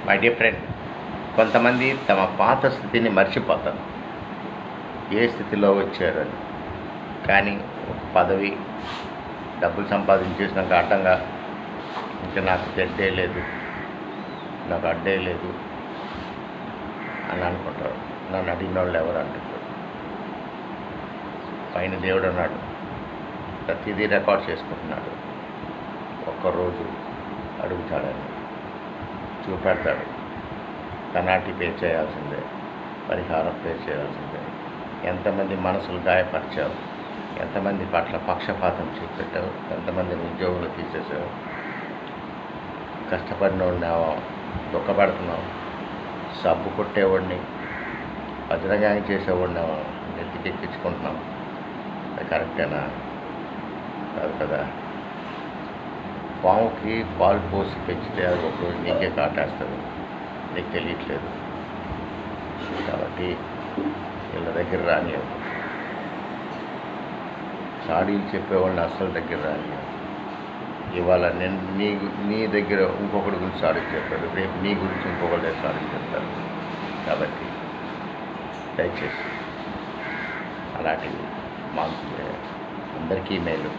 My dear friend, కొంతమంది తమ పాత స్థితిని మర్చిపోతారు, ఏ స్థితిలో వచ్చారని. కానీ ఒక పదవి, డబ్బులు సంపాదించేసినాక అడ్డంగా ఇంకా నాకు తెడ్డే లేదు, నాకు అడ్డే లేదు అని అనుకుంటారు. నన్ను అడిగిన వాళ్ళు ఎవరు అంటున్నారు. పైన దేవుడు అన్నాడు, ప్రతిదీ రికార్డ్ చేసుకుంటున్నాడు. ఒక్కరోజు అడుగుతాడని చూపెడతాడు. పెనాల్టీ పే చేయాల్సిందే, పరిహారం పే చేయాల్సిందే. ఎంతమంది మనసులు గాయపరిచావు, ఎంతమంది పట్ల పక్షపాతం చూపెట్టావు, ఎంతమందిని ఉద్యోగులు తీసేసావు, కష్టపడిన వాడిని దుఃఖపడుతున్నావు, సబ్బు కొట్టేవాడిని వజ్రగాయం చేసేవాడిని నెత్తికెక్కించుకుంటున్నాం. అది కరెక్టేనా? కాదు కదా. పాముకి పాలు పోసి పెంచితే అది ఒకరోజు నీకే కాటేస్తుంది, నీకు తెలియట్లేదు. కాబట్టి వీళ్ళ దగ్గర రానివ్వదు. సాడీలు చెప్పేవాళ్ళని అస్సలు దగ్గర రానివ్వదు. ఇవాళ నేను నీ దగ్గర ఇంకొకటి గురించి సాడీలు చెప్పాడు, రేపు నీ గురించి ఇంకొకటి సాడీలు చెప్తారు. కాబట్టి దయచేసి అలాంటివి మాకు అందరికీ మేలు.